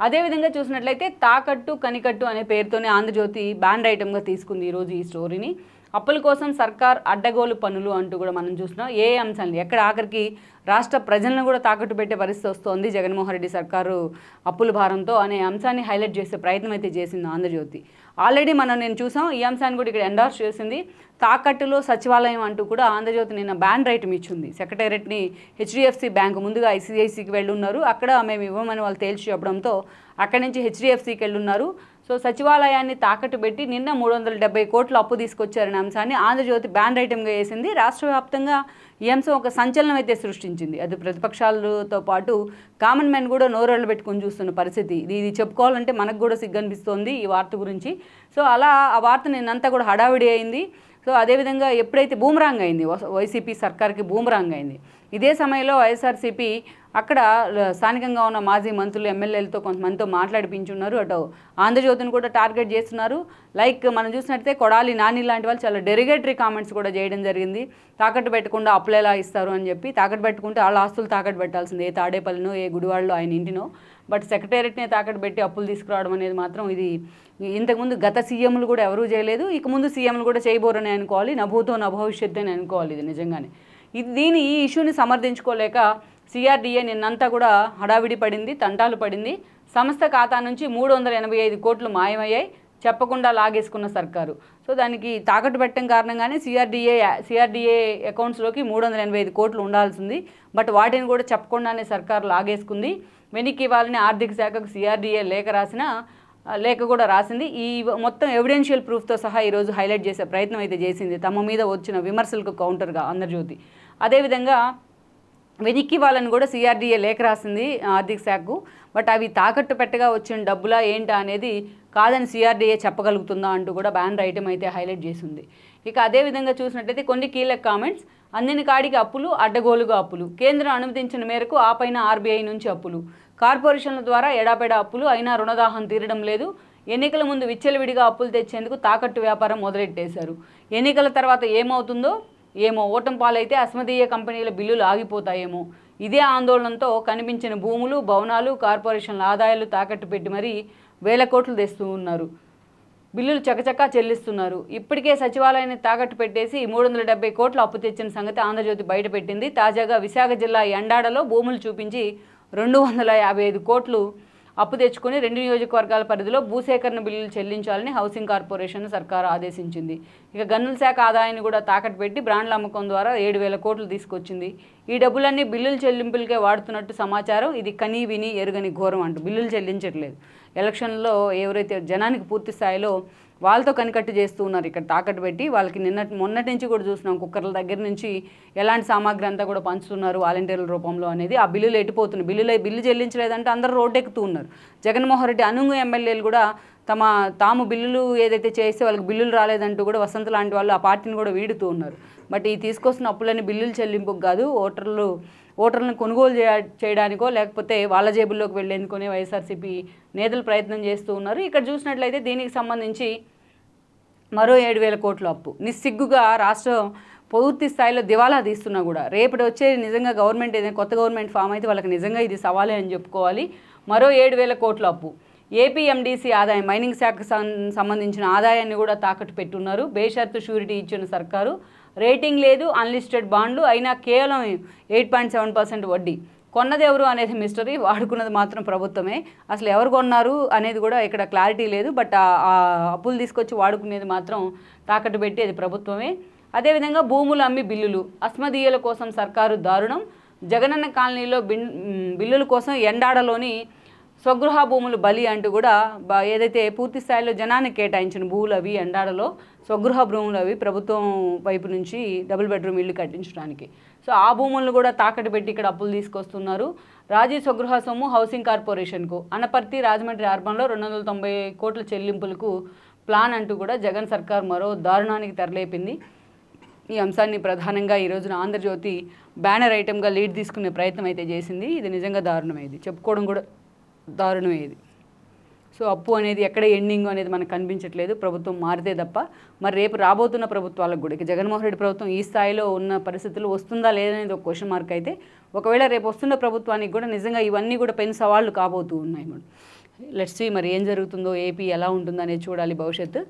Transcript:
అదేవిధంగా చూసినట్లయితే తాకట్టు కనికట్టు అనే పేరుతోనే ఆంధ్రజ్యోతి బ్యాన్ ఐటమ్గా తీసుకుంది ఈరోజు ఈ స్టోరీని. అప్పుల కోసం సర్కార్ అడ్డగోలు పనులు అంటూ కూడా మనం చూస్తున్నాం. ఏ అంశాలు ఎక్కడ ఆఖరికి రాష్ట్ర ప్రజలను కూడా తాకట్టు పెట్టే పరిస్థితి వస్తోంది జగన్మోహన్ రెడ్డి సర్కారు అప్పుల భారంతో అనే అంశాన్ని హైలైట్ చేసే ప్రయత్నం అయితే చేసింది ఆంధ్రజ్యోతి. ఆల్రెడీ నేను చూసాం, ఈ అంశాన్ని కూడా ఇక్కడ ఎండార్స్ చేసింది. తాకట్టులో సచివాలయం అంటూ కూడా ఆంధ్రజ్యోతి నిన్న బ్యాన్ రైటం ఇచ్చింది. సెక్రటేరియట్ని హెచ్డిఎఫ్సి బ్యాంకు ముందుగా ఐసిఐసికి వెళ్ళున్నారు. అక్కడ మేము ఇవ్వమని వాళ్ళు తేల్చి చెప్పడంతో అక్కడి నుంచి హెచ్డిఎఫ్సికి వెళ్ళున్నారు. సో సచివాలయాన్ని తాకట్టు పెట్టి నిన్న 370 కోట్ల అప్పు తీసుకొచ్చారనే అంశాన్ని ఆంధ్రజ్యోతి బ్యాన్ ఐటమ్గా వేసింది. రాష్ట్ర వ్యాప్తంగా ఈ అంశం ఒక సంచలనం అయితే సృష్టించింది. అది ప్రతిపక్షాలతో పాటు కామన్ మ్యాన్ కూడా నోరెళ్ళు పెట్టుకొని చూస్తున్న పరిస్థితి. ఇది చెప్పుకోవాలంటే మనకు కూడా సిగ్గనిపిస్తోంది ఈ వార్త గురించి. సో అలా ఆ వార్త నిన్నంతా కూడా హడావిడి అయింది. సో అదేవిధంగా ఎప్పుడైతే బూమరాంగ్ అయింది, వైసీపీ సర్కార్కి బూమరాంగ్ అయింది. ఇదే సమయంలో వైఎస్ఆర్సీపీ అక్కడ స్థానికంగా ఉన్న మాజీ మంత్రులు ఎమ్మెల్యేలతో కొంతమందితో మాట్లాడిపించున్నారు. అటు ఆంధ్రజ్యోతిని కూడా టార్గెట్ చేస్తున్నారు. లైక్ మనం చూసినట్లయితే కొడాలి నాని లాంటి వాళ్ళు చాలా డెరిగేటరీ కామెంట్స్ కూడా చేయడం జరిగింది. తాకట్టు పెట్టకుండా అప్పులు ఎలా ఇస్తారు అని చెప్పి, తాకట్టు పెట్టుకుంటే వాళ్ళ ఆస్తులు తాకట్టు పెట్టాల్సింది, ఏ తాడేపల్లినో ఏ గుడివాడలో ఆయన ఇంటినో. బట్ సెక్రటేరియట్నే తాకట్టు పెట్టి అప్పులు తీసుకురావడం అనేది మాత్రం ఇది ఇంతకుముందు గత సీఎంలు కూడా ఎవరూ చేయలేదు, ఇక ముందు సీఎంలు కూడా చేయబోరని అనుకోవాలి. నభూతో నభవిష్యత్తు అని అనుకోవాలి ఇది నిజంగానే. ఈ ఇష్యూని సమర్థించుకోలేక సిఆర్డీఏ నిన్నంతా కూడా హడావిడి పడింది, తంటాలు పడింది. సంస్థ ఖాతా నుంచి 385 కోట్లు మాయమయ్యాయి, చెప్పకుండా లాగేసుకున్న సర్కారు. సో దానికి తాకట్టు పెట్టడం కారణంగానే సిఆర్డీఏ అకౌంట్స్లోకి 385 కోట్లు ఉండాల్సింది. బట్ వాటిని కూడా చెప్పకుండానే సర్కారు లాగేసుకుంది. వెనక్కి ఇవ్వాలని ఆర్థిక శాఖకు సిఆర్డీఏ లేఖ కూడా రాసింది. ఈ మొత్తం ఎవిడెన్షియల్ ప్రూఫ్తో సహా ఈరోజు హైలైట్ చేసే ప్రయత్నం అయితే చేసింది తమ మీద వచ్చిన విమర్శలకు కౌంటర్గా ఆంధ్రజ్యోతి. అదేవిధంగా వెనక్కి వాళ్ళని కూడా సిఆర్డీఏ లేఖ రాసింది ఆర్థిక శాఖకు. బట్ అవి తాకట్టు పెట్టగా వచ్చిన డబ్బులా ఏంటా అనేది కాదని సిఆర్డీఏ చెప్పగలుగుతుందా అంటూ కూడా బ్యాన్ ఐటమ్ అయితే హైలైట్ చేసింది. ఇక అదేవిధంగా చూసినట్లయితే కొన్ని కీలక కామెంట్స్. అందిన కాడికి అప్పులు, అడ్డగోలుగా అప్పులు, కేంద్రం అనుమతించిన మేరకు ఆ పైన ఆర్బీఐ నుంచి అప్పులు, కార్పొరేషన్ల ద్వారా ఎడాపెడా అప్పులు, అయినా రుణదాహం తీరడం లేదు. ఎన్నికల ముందు విచ్చలవిడిగా అప్పులు తెచ్చేందుకు తాకట్టు వ్యాపారం మొదలెట్టేశారు. ఎన్నికల తర్వాత ఏమవుతుందో ఏమో, ఓటం పాలైతే అస్మదీయ కంపెనీల బిల్లులు ఆగిపోతాయేమో. ఇదే ఆందోళనతో కనిపించిన భూములు, భవనాలు, కార్పొరేషన్ల ఆదాయాలు తాకట్టు పెట్టి మరీ వేల కోట్లు తెస్తూ ఉన్నారు. బిల్లులు చకచకా చెల్లిస్తున్నారు. ఇప్పటికే సచివాలయాన్ని తాకట్టు పెట్టేసి 370 కోట్ల అప్పు తెచ్చిన సంగతి ఆంధ్రజ్యోతి బయటపెట్టింది. తాజాగా విశాఖ జిల్లా ఎండాడలో భూములు చూపించి 255 కోట్లు అప్పు తెచ్చుకుని 2 నియోజకవర్గాల పరిధిలో భూసేకరణ బిల్లులు చెల్లించాలని హౌసింగ్ కార్పొరేషన్ సర్కారు ఆదేశించింది. ఇక గనుల శాఖ ఆదాయాన్ని కూడా తాకట్టు పెట్టి బ్రాండ్ల అమ్మకం ద్వారా 7,000 కోట్లు తీసుకొచ్చింది. ఈ డబ్బులన్నీ బిల్లుల చెల్లింపులకే వాడుతున్నట్టు సమాచారం. ఇది కనీ విని ఎరుగని ఘోరం అంటూ బిల్లులు చెల్లించట్లేదు. ఎలక్షన్లో ఎవరైతే జనానికి పూర్తి స్థాయిలో వాళ్ళతో కనికట్టు చేస్తూ ఉన్నారు ఇక్కడ తాకట్టు పెట్టి. వాళ్ళకి మొన్నటి నుంచి కూడా చూస్తున్నాం, కుక్కర్ల దగ్గర నుంచి ఎలాంటి సామాగ్రి అంతా కూడా పంచుతున్నారు వాలంటీర్ల రూపంలో అనేది. ఆ బిల్లులు ఎట్టిపోతున్నాయి. బిల్లు చెల్లించలేదంటే అందరూ రోడ్డు ఎక్కుతూ ఉన్నారు. జగన్మోహన్ రెడ్డి అనుంగు ఎమ్మెల్యేలు కూడా తాము బిల్లులు ఏదైతే చేస్తే వాళ్ళకి బిల్లులు రాలేదంటూ కూడా వసంత లాంటి వాళ్ళు ఆ పార్టీని కూడా వీడుతూ ఉన్నారు. బట్ ఈ తీసుకొస్తున్న అప్పులని బిల్లులు చెల్లింపుకు కాదు, ఓటర్లను కొనుగోలు చేయడానికో లేకపోతే వాళ్ళ జేబుల్లోకి వెళ్ళేందుకునే వైఎస్ఆర్సీపీ నేతలు ప్రయత్నం చేస్తూ ఉన్నారు. ఇక్కడ చూసినట్లయితే దీనికి సంబంధించి మరో 7,000 కోట్ల అప్పు నిస్సిగ్గుగా రాష్ట్రం పూర్తి స్థాయిలో దివాలా తీస్తున్నా కూడా రేపటి వచ్చే నిజంగా గవర్నమెంట్ ఏదైనా కొత్త గవర్నమెంట్ ఫామ్ అయితే వాళ్ళకి నిజంగా ఇది సవాలే అని చెప్పుకోవాలి. మరో 7,000 కోట్ల అప్పు. ఏపీఎండీసీ ఆదాయం, మైనింగ్ శాఖకు సంబంధించిన ఆదాయాన్ని కూడా తాకట్టు పెట్టున్నారు. బేషరతు షూరిటీ ఇచ్చిన సర్కారు. రేటింగ్ లేదు, అన్లిస్టెడ్ బాండ్లు, అయినా కేవలం 8.7% వడ్డీ. కొన్నది ఎవరు అనేది మిస్టరీ, వాడుకున్నది మాత్రం ప్రభుత్వమే. అసలు ఎవరు కొన్నారు అనేది కూడా ఇక్కడ క్లారిటీ లేదు. బట్ ఆ అప్పులు తీసుకొచ్చి వాడుకునేది మాత్రం తాకట్టు పెట్టి అది ప్రభుత్వమే. అదేవిధంగా భూములు అమ్మి బిల్లులు, అస్మదీయుల కోసం సర్కారు దారుణం. జగనన్న కాలనీలో బిల్లుల కోసం ఎండాడలోని స్వగృహ భూములు బలి అంటూ కూడా ఏదైతే పూర్తి స్థాయిలో జనానికి కేటాయించిన భూములు అవి ఎండాడలో స్వగృహ భూములు అవి ప్రభుత్వం వైపు నుంచి డబుల్ బెడ్రూమ్ ఇల్లు కట్టించడానికి. సో ఆ భూములను కూడా తాకట్టు పెట్టి ఇక్కడ అప్పులు తీసుకొస్తున్నారు. రాజీ స్వగృహ సొమ్ము హౌసింగ్ కార్పొరేషన్కు, అనపర్తి రాజమండ్రి అర్బన్లో 290 కోట్ల చెల్లింపులకు ప్లాన్ అంటూ కూడా జగన్ సర్కార్ మరో దారుణానికి తెరలేపింది. ఈ అంశాన్ని ప్రధానంగా ఈ రోజున ఆంధ్రజ్యోతి బ్యానర్ ఐటమ్గా లీడ్ తీసుకునే ప్రయత్నం అయితే చేసింది. ఇది నిజంగా దారుణమైంది, చెప్పుకోవడం కూడా దారుణమేది. సో అప్పు అనేది ఎక్కడ ఎండింగ్ అనేది మనకు కనిపించట్లేదు. ప్రభుత్వం మారితే తప్ప మరి రేపు రాబోతున్న ప్రభుత్వాలకు కూడా, ఇక జగన్మోహన్ రెడ్డి ప్రభుత్వం ఈ స్థాయిలో ఉన్న పరిస్థితులు వస్తుందా లేదనేది ఒక క్వశ్చన్ మార్క్ అయితే, ఒకవేళ రేపు వస్తున్న ప్రభుత్వానికి కూడా నిజంగా ఇవన్నీ కూడా పెను సవాళ్ళు కాబోతూ ఉన్నాయి. లెట్స్ సీ మరి ఏం జరుగుతుందో, ఏపీ ఎలా ఉంటుందో అనేది చూడాలి భవిష్యత్తు.